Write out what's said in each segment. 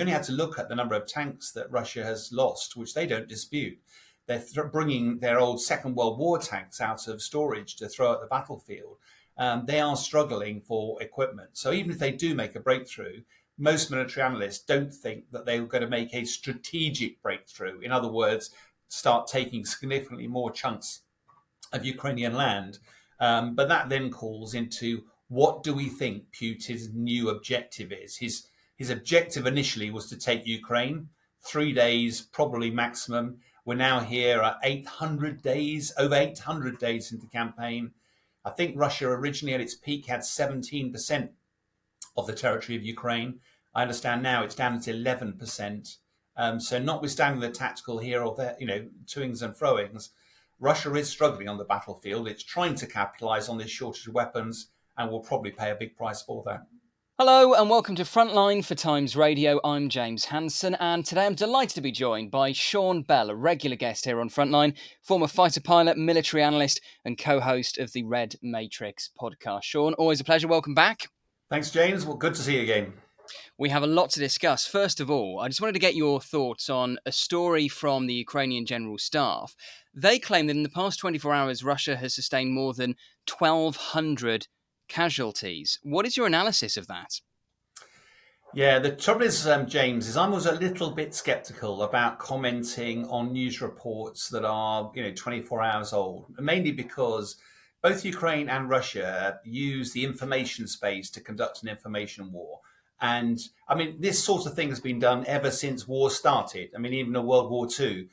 only had to look at the number of tanks that Russia has lost, which they don't dispute. They're bringing their old Second World War tanks out of storage to throw at the battlefield. They are struggling for equipment. So even if they do make a breakthrough, most military analysts don't think that they're going to make a strategic breakthrough. In other words, start taking significantly more chunks of Ukrainian land. But that then calls into, what do we think Putin's new objective is? His objective initially was to take Ukraine, 3 days, probably maximum. We're now here at 800 days, over 800 days into the campaign. I think Russia originally at its peak had 17% of the territory of Ukraine. I understand now it's down to 11%. So notwithstanding the tactical here or there, toings and froings, Russia is struggling on the battlefield. It's trying to capitalize on this shortage of weapons and will probably pay a big price for that. Hello and welcome to Frontline for TimesRadio. I'm James Hanson, and today I'm delighted to be joined by Sean Bell, a regular guest here on Frontline, former fighter pilot, military analyst and co-host of the Red Matrix podcast. Sean, always a pleasure. Welcome back. Thanks, James. Well, good to see you again. We have a lot to discuss. First of all, I just wanted to get your thoughts on a story from the Ukrainian General Staff. They claim that in the past 24 hours, Russia has sustained more than 1,200 casualties. What is your analysis of that? Yeah, the trouble is, James, is I was a little bit sceptical about commenting on news reports that are, 24 hours old, mainly because both Ukraine and Russia use the information space to conduct an information war. And I mean, this sort of thing has been done ever since war started. I mean, even in World War II,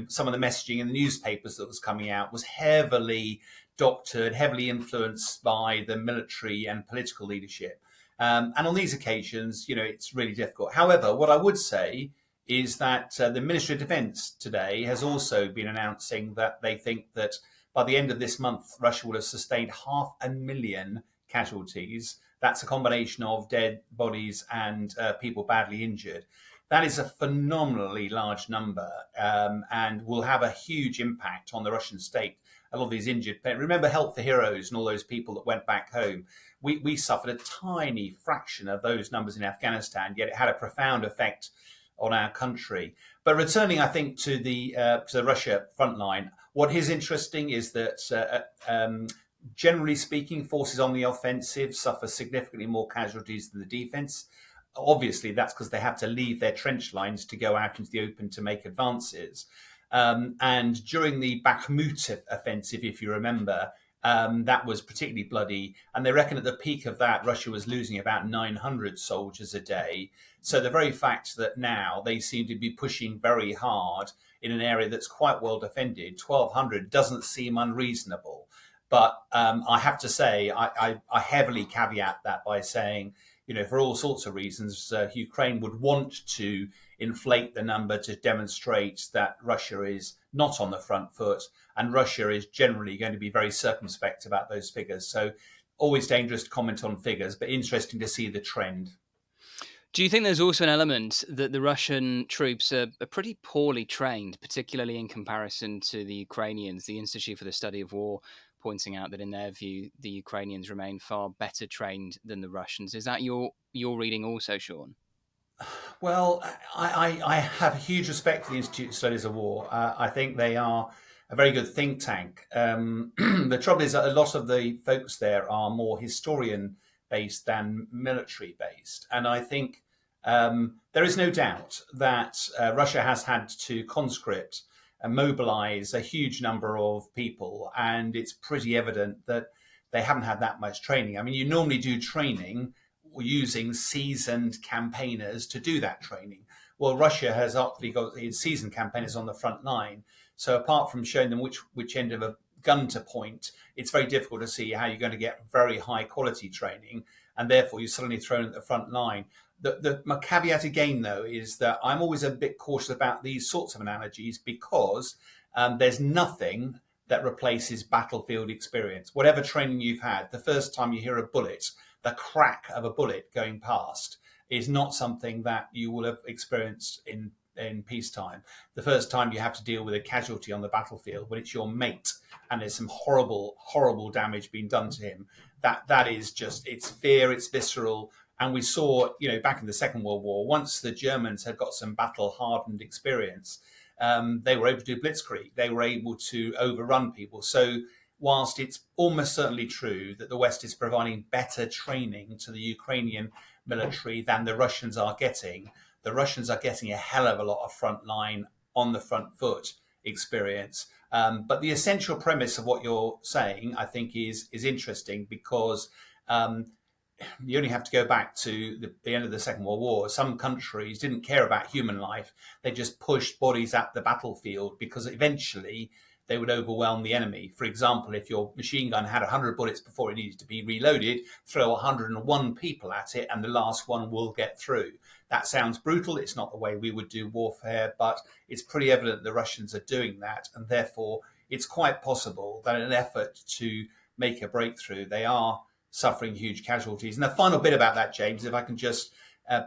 some of the messaging in the newspapers that was coming out was heavily doctored, heavily influenced by the military and political leadership. And on these occasions, it's really difficult. However, what I would say is that the Ministry of Defense today has also been announcing that they think that by the end of this month, Russia will have sustained 500,000 casualties. That's a combination of dead bodies and people badly injured. That is a phenomenally large number and will have a huge impact on the Russian state. A lot of these injured, remember Help for Heroes and all those people that went back home. We suffered a tiny fraction of those numbers in Afghanistan, yet it had a profound effect on our country. But returning, I think, to the Russia frontline, what is interesting is that generally speaking, forces on the offensive suffer significantly more casualties than the defense. Obviously, that's because they have to leave their trench lines to go out into the open to make advances. And during the Bakhmut offensive, if you remember, that was particularly bloody. And they reckon at the peak of that, Russia was losing about 900 soldiers a day. So the very fact that now they seem to be pushing very hard in an area that's quite well defended, 1,200 doesn't seem unreasonable. But I have to say, I heavily caveat that by saying, for all sorts of reasons, Ukraine would want to inflate the number to demonstrate that Russia is not on the front foot, and Russia is generally going to be very circumspect about those figures. So always dangerous to comment on figures, but interesting to see the trend. Do you think there's also an element that the Russian troops are pretty poorly trained, particularly in comparison to the Ukrainians? The Institute for the Study of War pointing out that in their view, the Ukrainians remain far better trained than the Russians. Is that your reading also, Sean? Well, I have huge respect for the Institute of Studies of War. I think they are a very good think tank. The trouble is that a lot of the folks there are more historian-based than military-based. And I think there is no doubt that Russia has had to conscript and mobilize a huge number of people. And it's pretty evident that they haven't had that much training. I mean, you normally do training using seasoned campaigners to do that training. Well, Russia has actually got its seasoned campaigners on the front line. So apart from showing them which end of a gun to point, it's very difficult to see how you're going to get very high quality training. And therefore, you're suddenly thrown at the front line. My caveat again, though, is that I'm always a bit cautious about these sorts of analogies because there's nothing that replaces battlefield experience. Whatever training you've had, the first time you hear a bullet, the crack of a bullet going past is not something that you will have experienced in peacetime. The first time you have to deal with a casualty on the battlefield, when it's your mate and there's some horrible, horrible damage being done to him, that is just, it's fear, it's visceral. And we saw, back in the Second World War, once the Germans had got some battle-hardened experience, they were able to do blitzkrieg. They were able to overrun people. So whilst it's almost certainly true that the West is providing better training to the Ukrainian military than the Russians are getting a hell of a lot of frontline, on the front foot experience. But the essential premise of what you're saying, I think, is interesting, because you only have to go back to the end of the Second World War. Some countries didn't care about human life. They just pushed bodies at the battlefield because eventually they would overwhelm the enemy. For example, if your machine gun had 100 bullets before it needed to be reloaded, throw 101 people at it and the last one will get through. That sounds brutal. It's not the way we would do warfare, but it's pretty evident the Russians are doing that. And therefore, it's quite possible that in an effort to make a breakthrough, they are suffering huge casualties. And the final bit about that, James, if I can just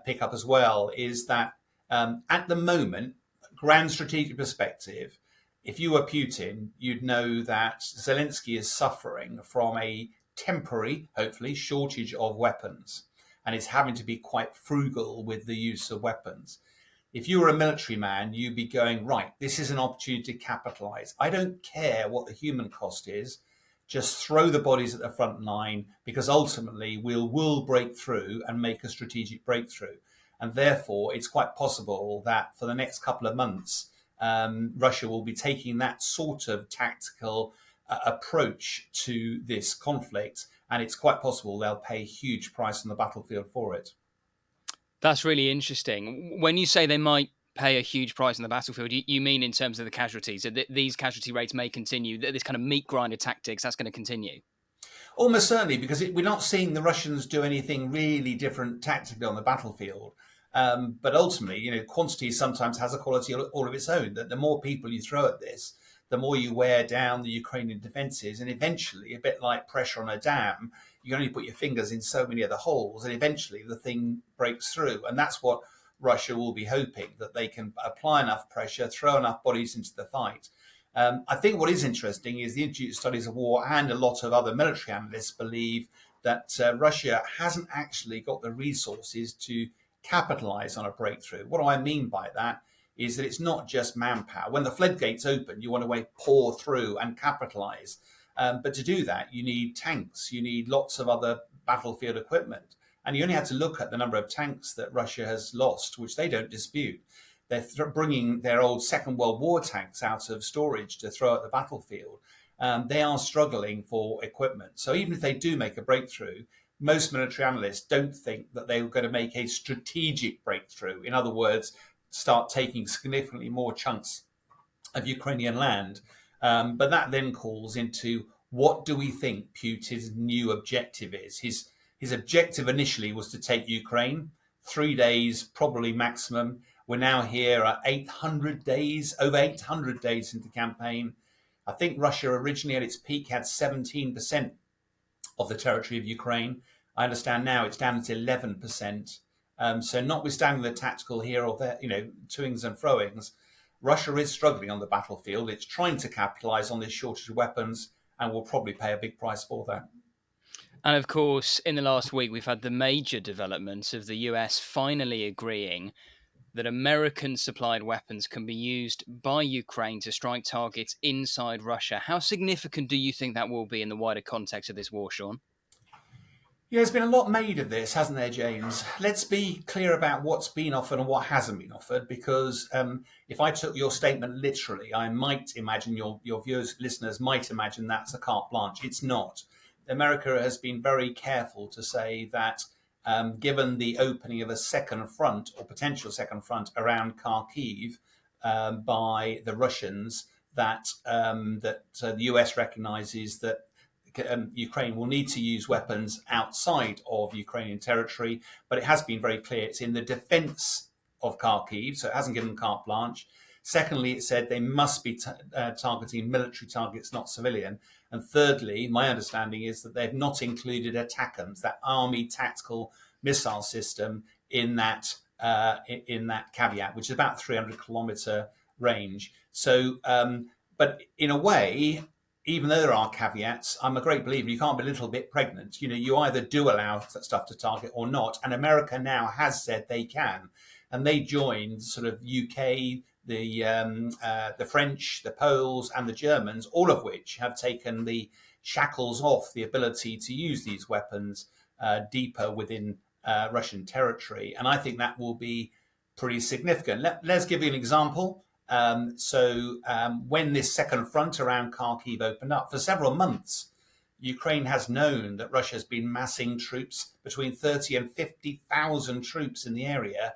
pick up as well, is that at the moment, grand strategic perspective, if you were Putin, you'd know that Zelensky is suffering from a temporary, hopefully, shortage of weapons, and is having to be quite frugal with the use of weapons. If you were a military man, you'd be going, right, this is an opportunity to capitalize. I don't care what the human cost is. Just throw the bodies at the front line, because ultimately we'll break through and make a strategic breakthrough. And therefore, it's quite possible that for the next couple of months, Russia will be taking that sort of tactical approach to this conflict. And it's quite possible they'll pay a huge price on the battlefield for it. That's really interesting. When you say they might pay a huge price on the battlefield, you mean in terms of the casualties? These casualty rates may continue, this kind of meat grinder tactics, that's going to continue? Almost certainly, because we're not seeing the Russians do anything really different tactically on the battlefield. But ultimately, quantity sometimes has a quality all of its own. That the more people you throw at this, the more you wear down the Ukrainian defences. And eventually, a bit like pressure on a dam, you can only put your fingers in so many of the holes, and eventually the thing breaks through. And that's what Russia will be hoping, that they can apply enough pressure, throw enough bodies into the fight. I think what is interesting is the Institute of Studies of War and a lot of other military analysts believe that Russia hasn't actually got the resources to capitalize on a breakthrough. What do I mean by that? Is that it's not just manpower. When the floodgates open, you want to pour through and capitalize. But to do that, you need tanks. You need lots of other battlefield equipment. And you only have to look at the number of tanks that Russia has lost, which they don't dispute. They're bringing their old Second World War tanks out of storage to throw at the battlefield. They are struggling for equipment. So even if they do make a breakthrough, most military analysts don't think that they're going to make a strategic breakthrough. In other words, start taking significantly more chunks of Ukrainian land. But that then calls into, what do we think Putin's new objective is? His objective initially was to take Ukraine, 3 days, probably maximum. We're now here at 800 days, over 800 days into the campaign. I think Russia originally at its peak had 17% of the territory of Ukraine. I understand now it's down to 11%. So notwithstanding the tactical here or there, toings and froings, Russia is struggling on the battlefield. It's trying to capitalize on this shortage of weapons and will probably pay a big price for that. And of course, in the last week, we've had the major developments of the US finally agreeing that American-supplied weapons can be used by Ukraine to strike targets inside Russia. How significant do you think that will be in the wider context of this war, Sean? Yeah, there's been a lot made of this, hasn't there, James? Let's be clear about what's been offered and what hasn't been offered, because if I took your statement literally, I might imagine your viewers, listeners might imagine that's a carte blanche. It's not. America has been very careful to say that given the opening of a second front or potential second front around Kharkiv by the Russians, that the US recognises that Ukraine will need to use weapons outside of Ukrainian territory, but it has been very clear it's in the defence of Kharkiv, so it hasn't given carte blanche. Secondly, it said they must be targeting military targets, not civilian. And thirdly, my understanding is that they've not included ATACMS, that army tactical missile system, in that caveat, which is about 300 kilometre range. So, but in a way, even though there are caveats, I'm a great believer you can't be a little bit pregnant. You either do allow that stuff to target or not. And America now has said they can. And they joined sort of UK, the French, the Poles, and the Germans, all of which have taken the shackles off the ability to use these weapons deeper within Russian territory. And I think that will be pretty significant. Let's give you an example. When this second front around Kharkiv opened up, for several months, Ukraine has known that Russia has been massing troops, between 30 and 50,000 troops in the area,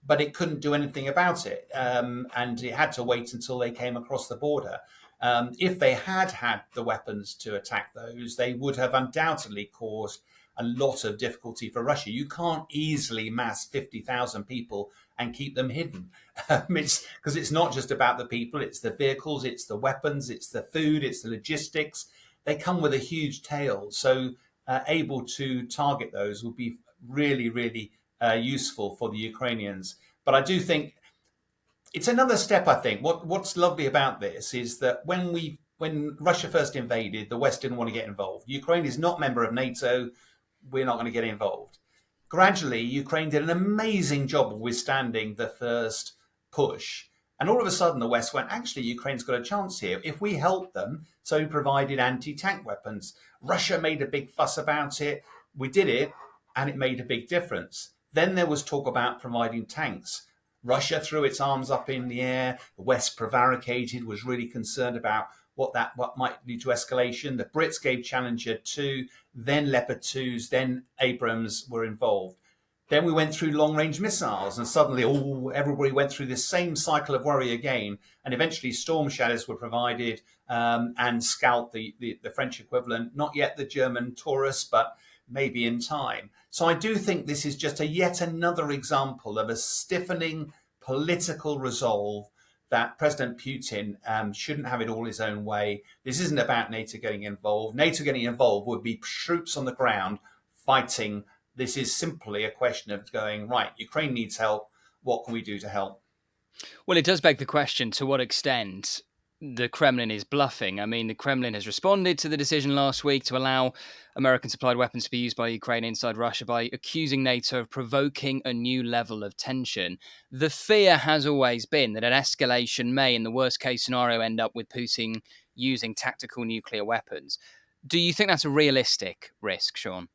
but it couldn't do anything about it. And it had to wait until they came across the border. If they had had the weapons to attack those, they would have undoubtedly caused a lot of difficulty for Russia. You can't easily mass 50,000 people and keep them hidden. Because it's not just about the people, it's the vehicles, it's the weapons, it's the food, it's the logistics. They come with a huge tail. So able to target those would be really, really useful for the Ukrainians. But I do think it's another step, I think. What's lovely about this is that when Russia first invaded, the West didn't want to get involved. Ukraine is not a member of NATO. We're not going to get involved. Gradually, Ukraine did an amazing job of withstanding the first push. And all of a sudden, the West went, actually, Ukraine's got a chance here. If we help them, so we provided anti-tank weapons. Russia made a big fuss about it. We did it, and it made a big difference. Then there was talk about providing tanks. Russia threw its arms up in the air. The West prevaricated, was really concerned about what might lead to escalation. The Brits gave Challenger 2, then Leopard 2s, then Abrams were involved. Then we went through long-range missiles, and suddenly everybody went through this same cycle of worry again. And eventually Storm Shadows were provided and scalped the French equivalent. Not yet the German Taurus, but maybe in time. So I do think this is just yet another example of a stiffening political resolve that President Putin shouldn't have it all his own way. This isn't about NATO getting involved. NATO getting involved would be troops on the ground fighting. This is simply a question of going, right, Ukraine needs help. What can we do to help? Well, it does beg the question to what extent the Kremlin is bluffing. I mean, the Kremlin has responded to the decision last week to allow American-supplied weapons to be used by Ukraine inside Russia by accusing NATO of provoking a new level of tension. The fear has always been that an escalation may, in the worst-case scenario, end up with Putin using tactical nuclear weapons. Do you think that's a realistic risk, Sean?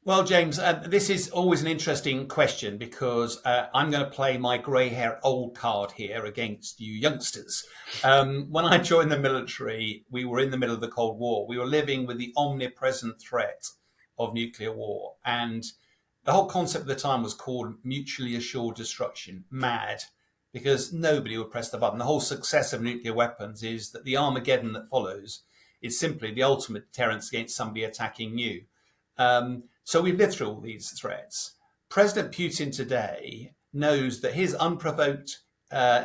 Well, James, this is always an interesting question because I'm going to play my grey-haired old card here against you youngsters. When I joined the military, we were in the middle of the Cold War. We were living with the omnipresent threat of nuclear war. And the whole concept at the time was called mutually assured destruction, MAD, because nobody would press the button. The whole success of nuclear weapons is that the Armageddon that follows is simply the ultimate deterrence against somebody attacking you. So we've lived through all these threats. President Putin today knows that his unprovoked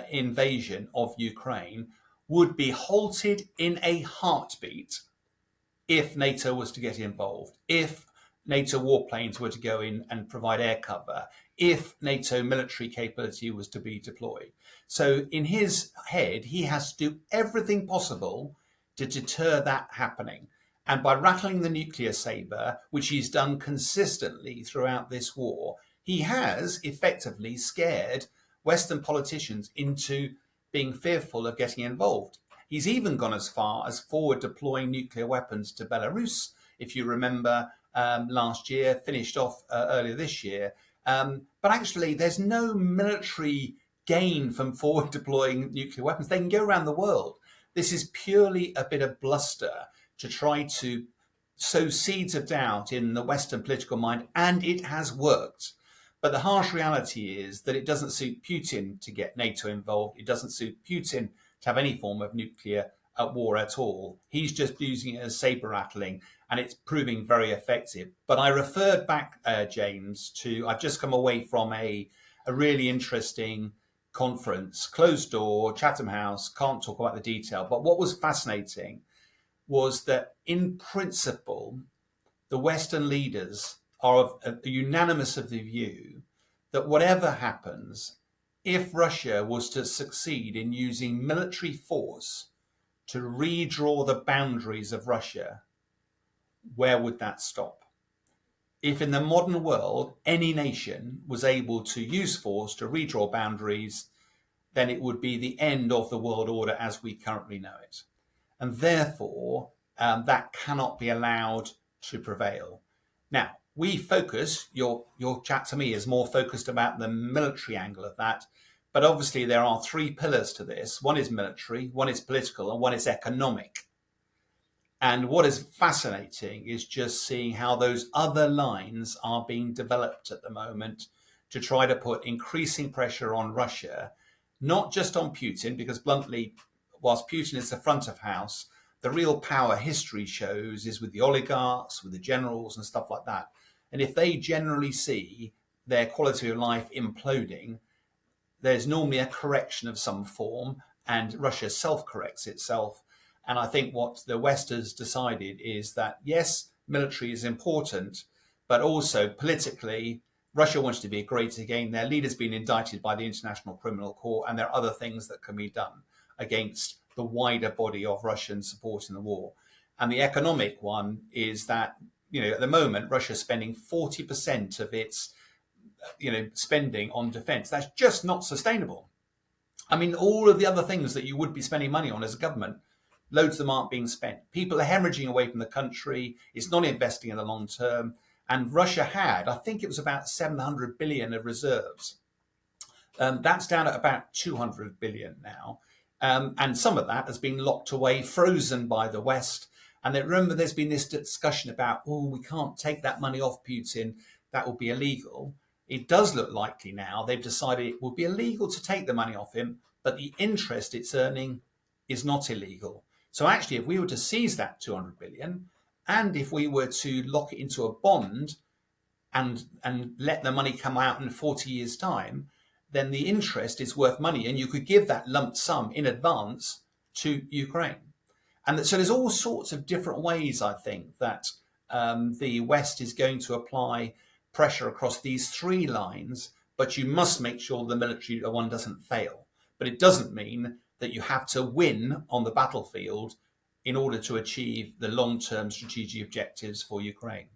invasion of Ukraine would be halted in a heartbeat if NATO was to get involved, if NATO warplanes were to go in and provide air cover, if NATO military capability was to be deployed. So in his head, he has to do everything possible to deter that happening. And by rattling the nuclear saber, which he's done consistently throughout this war, he has effectively scared Western politicians into being fearful of getting involved. He's even gone as far as forward deploying nuclear weapons to Belarus, if you remember, last year, finished off earlier this year. But actually, there's no military gain from forward deploying nuclear weapons. They can go around the world. This is purely a bit of bluster to try to sow seeds of doubt in the Western political mind, and it has worked. But the harsh reality is that it doesn't suit Putin to get NATO involved. It doesn't suit Putin to have any form of nuclear war at all. He's just using it as saber rattling, and it's proving very effective. But I referred back, James, to I've just come away from a really interesting conference, closed door, Chatham House, can't talk about the detail. But what was fascinating was that in principle, the Western leaders are unanimous of the view that whatever happens, if Russia was to succeed in using military force to redraw the boundaries of Russia, where would that stop? If in the modern world any nation was able to use force to redraw boundaries, then it would be the end of the world order as we currently know it. And therefore, that cannot be allowed to prevail. Now, we focus, your chat to me is more focused about the military angle of that. But obviously, there are three pillars to this. One is military, one is political, and one is economic. And what is fascinating is just seeing how those other lines are being developed at the moment to try to put increasing pressure on Russia, not just on Putin, because bluntly, whilst Putin is the front of house, the real power history shows is with the oligarchs, with the generals and stuff like that. And if they generally see their quality of life imploding, there's normally a correction of some form, and Russia self-corrects itself. And I think what the West has decided is that, yes, military is important, but also politically, Russia wants to be great again. Their leader's been indicted by the International Criminal Court, and there are other things that can be done against the wider body of Russian support in the war. And the economic one is that, at the moment, Russia's spending 40% of its spending on defense. That's just not sustainable. I mean, all of the other things that you would be spending money on as a government, loads of them aren't being spent. People are hemorrhaging away from the country. It's not investing in the long term. And Russia had, I think it was about 700 billion of reserves. That's down at about 200 billion now. And some of that has been locked away, frozen by the West. And then remember, there's been this discussion about, we can't take that money off Putin. That will be illegal. It does look likely now. They've decided it will be illegal to take the money off him, but the interest it's earning is not illegal. So actually, if we were to seize that 200 billion, and if we were to lock it into a bond and let the money come out in 40 years' time, then the interest is worth money, and you could give that lump sum in advance to Ukraine. And so there's all sorts of different ways, I think, that the West is going to apply pressure across these three lines, but you must make sure the military one doesn't fail. But it doesn't mean that you have to win on the battlefield in order to achieve the long-term strategic objectives for Ukraine.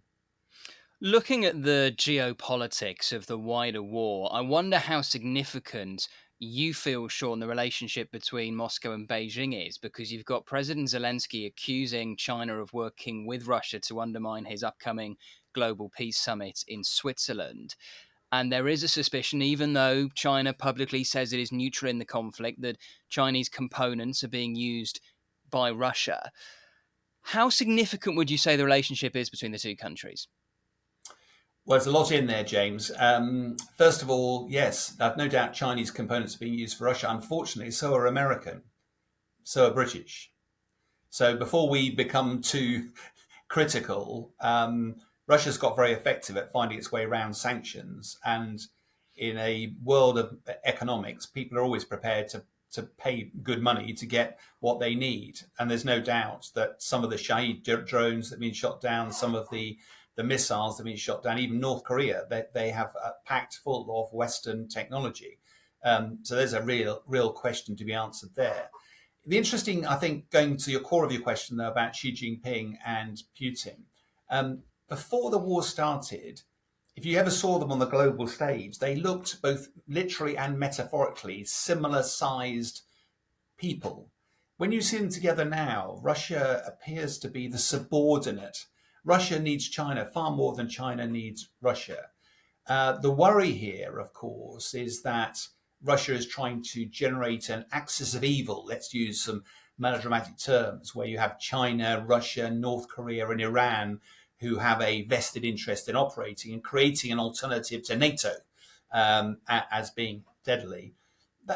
Looking at the geopolitics of the wider war, I wonder how significant you feel, Sean, the relationship between Moscow and Beijing is, because you've got President Zelensky accusing China of working with Russia to undermine his upcoming Global Peace Summit in Switzerland. And there is a suspicion, even though China publicly says it is neutral in the conflict, that Chinese components are being used by Russia. How significant would you say the relationship is between the two countries? Well, there's a lot in there, James. First of all, yes, I've no doubt Chinese components are being used for Russia. Unfortunately, so are American, so are British. So before we become too critical, Russia's got very effective at finding its way around sanctions. And in a world of economics, people are always prepared to pay good money to get what they need. And there's no doubt that some of the Shahid drones that have been shot down, some of the missiles that have been shot down, even North Korea, they have packed full of Western technology. So there's a real question to be answered there. The interesting, I think, going to your core of your question, though, about Xi Jinping and Putin, before the war started, if you ever saw them on the global stage, they looked both literally and metaphorically similar-sized people. When you see them together now, Russia appears to be the subordinate. Russia needs China far more than China needs Russia. The worry here, of course, is that Russia is trying to generate an axis of evil. Let's use some melodramatic terms, where you have China, Russia, North Korea, and Iran, who have a vested interest in operating and creating an alternative to NATO as being deadly.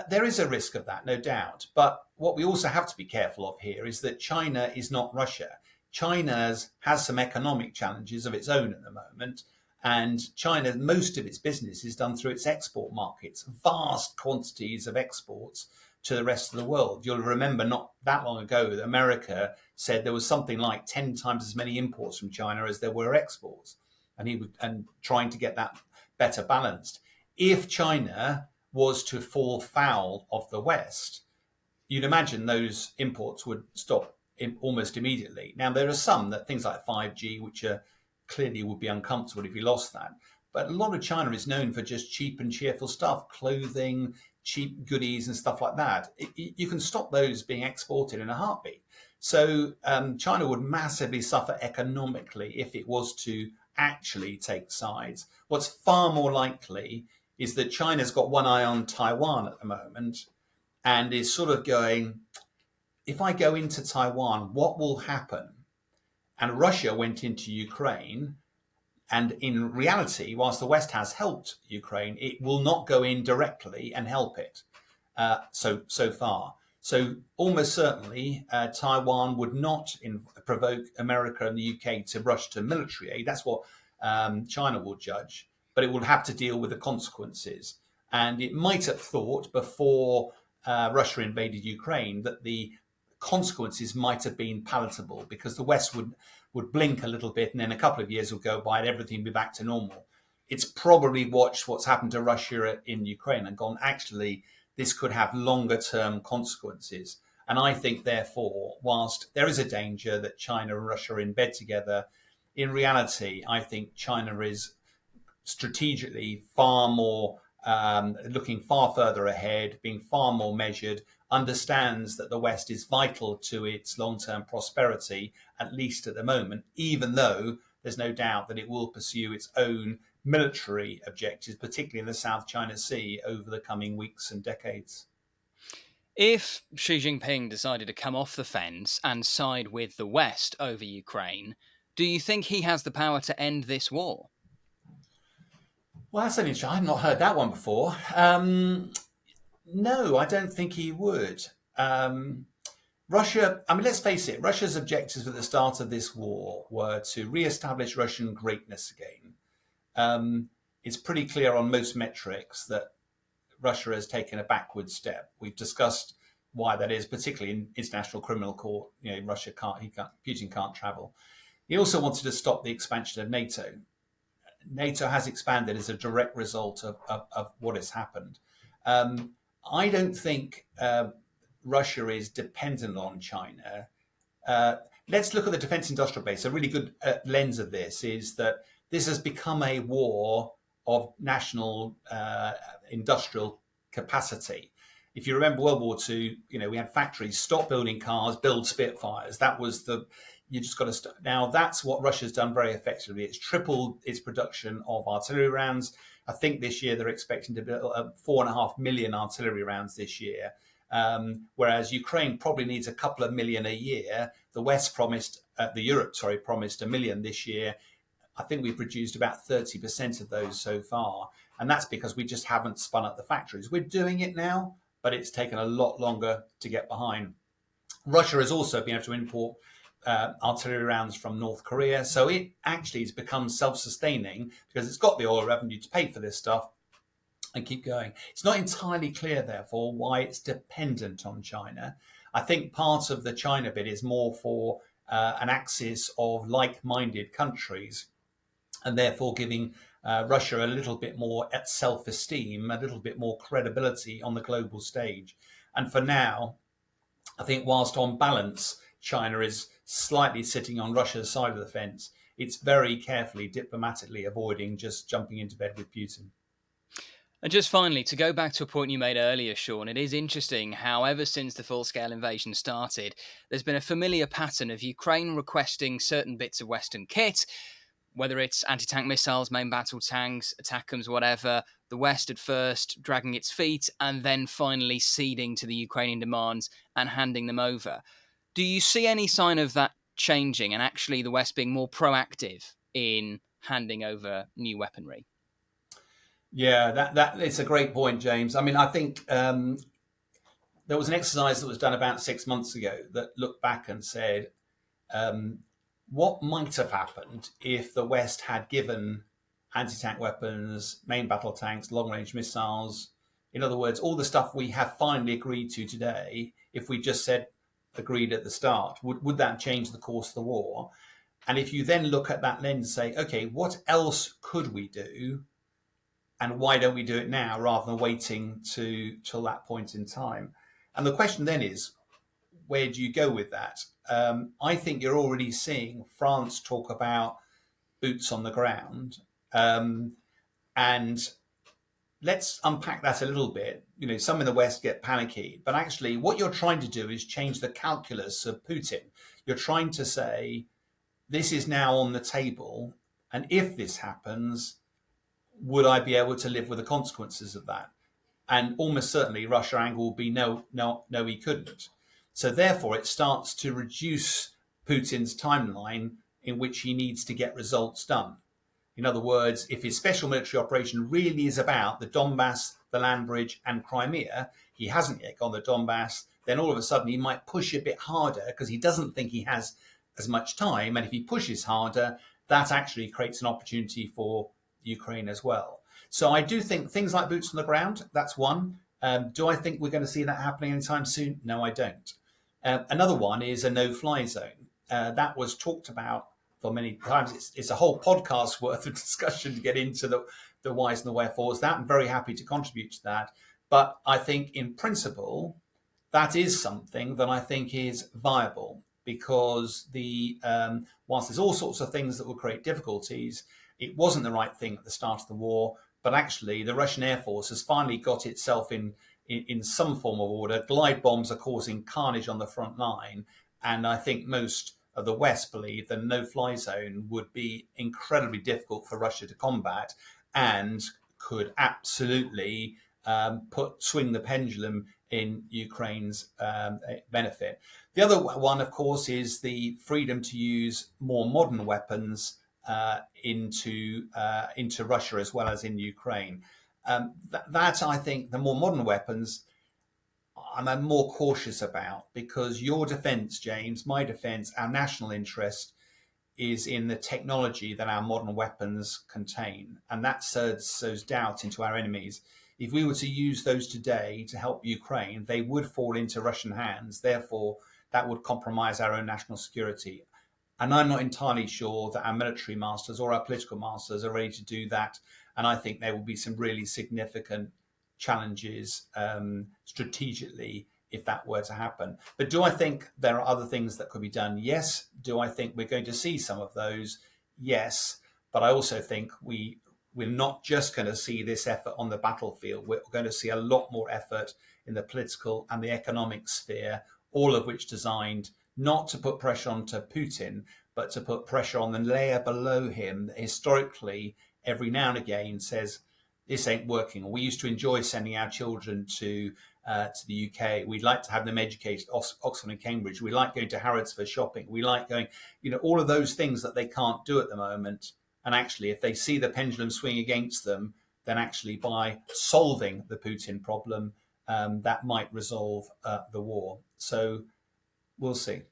There is a risk of that, no doubt. But what we also have to be careful of here is that China is not Russia. China has some economic challenges of its own at the moment. And China, most of its business is done through its export markets, vast quantities of exports to the rest of the world. You'll remember not that long ago that America said there was something like 10 times as many imports from China as there were exports, and trying to get that better balanced. If China was to fall foul of the West, you'd imagine those imports would stop almost immediately. Now, there are some that things like 5G, which are clearly would be uncomfortable if you lost that. But a lot of China is known for just cheap and cheerful stuff, clothing, cheap goodies and stuff like that. You can stop those being exported in a heartbeat. So China would massively suffer economically if it was to actually take sides. What's far more likely is that China's got one eye on Taiwan at the moment and is sort of going, if I go into Taiwan, what will happen? And Russia went into Ukraine. And in reality, whilst the West has helped Ukraine, it will not go in directly and help it so far. So almost certainly, Taiwan would not provoke America and the UK to rush to military aid. That's what China will judge. But it will have to deal with the consequences. And it might have thought before Russia invaded Ukraine that the consequences might have been palatable because the West would blink a little bit and then a couple of years will go by and everything will be back to normal. It's probably watched what's happened to Russia in Ukraine and gone, actually, this could have longer term consequences. And I think, therefore, whilst there is a danger that China and Russia are in bed together, in reality, I think China is strategically far more looking far further ahead, being far more measured, understands that the West is vital to its long-term prosperity, at least at the moment, even though there's no doubt that it will pursue its own military objectives, particularly in the South China Sea, over the coming weeks and decades. If Xi Jinping decided to come off the fence and side with the West over Ukraine, do you think he has the power to end this war? Well, that's an interesting. I've not heard that one before. No, I don't think he would. Russia, I mean, let's face it, Russia's objectives at the start of this war were to re-establish Russian greatness again. It's pretty clear on most metrics that Russia has taken a backward step. We've discussed why that is, particularly in International Criminal Court. You know, Putin can't travel. He also wanted to stop the expansion of NATO. NATO has expanded as a direct result of what has happened. I don't think Russia is dependent on China. Let's look at the defense industrial base. A really good lens of this is that this has become a war of national industrial capacity. If you remember World War II, we had factories, stop building cars, build Spitfires. That was you just got to start. Now, that's what Russia's done very effectively. It's tripled its production of artillery rounds. I think this year they're expecting to build 4.5 million artillery rounds this year, whereas Ukraine probably needs a couple of million a year. The West promised 1 million this year. I think we've produced about 30% of those so far. And that's because we just haven't spun up the factories. We're doing it now, but it's taken a lot longer to get behind. Russia has also been able to import artillery rounds from North Korea. So it actually has become self-sustaining because it's got the oil revenue to pay for this stuff and keep going. It's not entirely clear, therefore, why it's dependent on China. I think part of the China bit is more for an axis of like-minded countries and therefore giving Russia a little bit more self-esteem, a little bit more credibility on the global stage. And for now, I think whilst on balance, China is slightly sitting on Russia's side of the fence, it's very carefully, diplomatically avoiding just jumping into bed with Putin. And just finally, to go back to a point you made earlier, Sean, it is interesting how ever since the full-scale invasion started, there's been a familiar pattern of Ukraine requesting certain bits of Western kit, whether it's anti-tank missiles, main battle tanks, ATACMS, whatever, the West at first dragging its feet and then finally ceding to the Ukrainian demands and handing them over. Do you see any sign of that changing and actually the West being more proactive in handing over new weaponry? Yeah, that it's a great point, James. I mean, I think there was an exercise that was done about 6 months ago that looked back and said, what might have happened if the West had given anti-tank weapons, main battle tanks, long-range missiles, in other words, all the stuff we have finally agreed to today, if we just said agreed at the start, would that change the course of the war? And if you then look at that lens and say, okay, what else could we do? And why don't we do it now rather than waiting till that point in time? And the question then is, where do you go with that? I think you're already seeing France talk about boots on the ground. And let's unpack that a little bit. Some in the West get panicky, but actually what you're trying to do is change the calculus of Putin. You're trying to say, this is now on the table, and if this happens, would I be able to live with the consequences of that? And almost certainly Russia angle will be no, he couldn't. So therefore it starts to reduce Putin's timeline in which he needs to get results done. In other words, if his special military operation really is about the Donbass, the land bridge and Crimea, he hasn't yet gone the Donbass, then all of a sudden he might push a bit harder because he doesn't think he has as much time. And if he pushes harder, that actually creates an opportunity for Ukraine as well. So I do think things like boots on the ground, that's one. Do I think we're going to see that happening anytime soon? No, I don't. Another one is a no-fly zone. That was talked about for many times. It's a whole podcast worth of discussion to get into the whys and the wherefores. That I'm very happy to contribute to that. But I think in principle, that is something that I think is viable, because whilst there's all sorts of things that will create difficulties, it wasn't the right thing at the start of the war. But actually, the Russian Air Force has finally got itself in some form of order. Glide bombs are causing carnage on the front line. And I think most of the West believe that a no-fly zone would be incredibly difficult for Russia to combat and could absolutely swing the pendulum in Ukraine's benefit. The other one, of course, is the freedom to use more modern weapons into Russia as well as in Ukraine. That I think the more modern weapons I'm more cautious about, because your defence, James, my defence, our national interest is in the technology that our modern weapons contain, and that sows doubt into our enemies. If we were to use those today to help Ukraine, they would fall into Russian hands. Therefore, that would compromise our own national security. And I'm not entirely sure that our military masters or our political masters are ready to do that. And I think there will be some really significant challenges strategically if that were to happen. But do I think there are other things that could be done? Yes. Do I think we're going to see some of those? Yes. But I also think we're not just going to see this effort on the battlefield. We're going to see a lot more effort in the political and the economic sphere, all of which designed not to put pressure onto Putin, but to put pressure on the layer below him that historically every now and again says, this ain't working. We used to enjoy sending our children to the UK. We'd like to have them educated at Oxford and Cambridge. We like going to Harrods for shopping. We like going, all of those things that they can't do at the moment. And actually, if they see the pendulum swing against them, then actually by solving the Putin problem, that might resolve the war. So we'll see.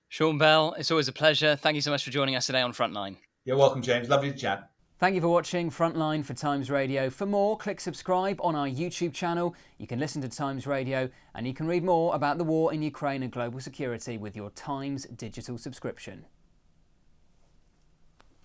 Sean Bell, it's always a pleasure. Thank you so much for joining us today on Frontline. You're welcome, James. Lovely to chat. Thank you for watching Frontline for Times Radio. For more, click subscribe on our YouTube channel. You can listen to Times Radio, and you can read more about the war in Ukraine and global security with your Times digital subscription.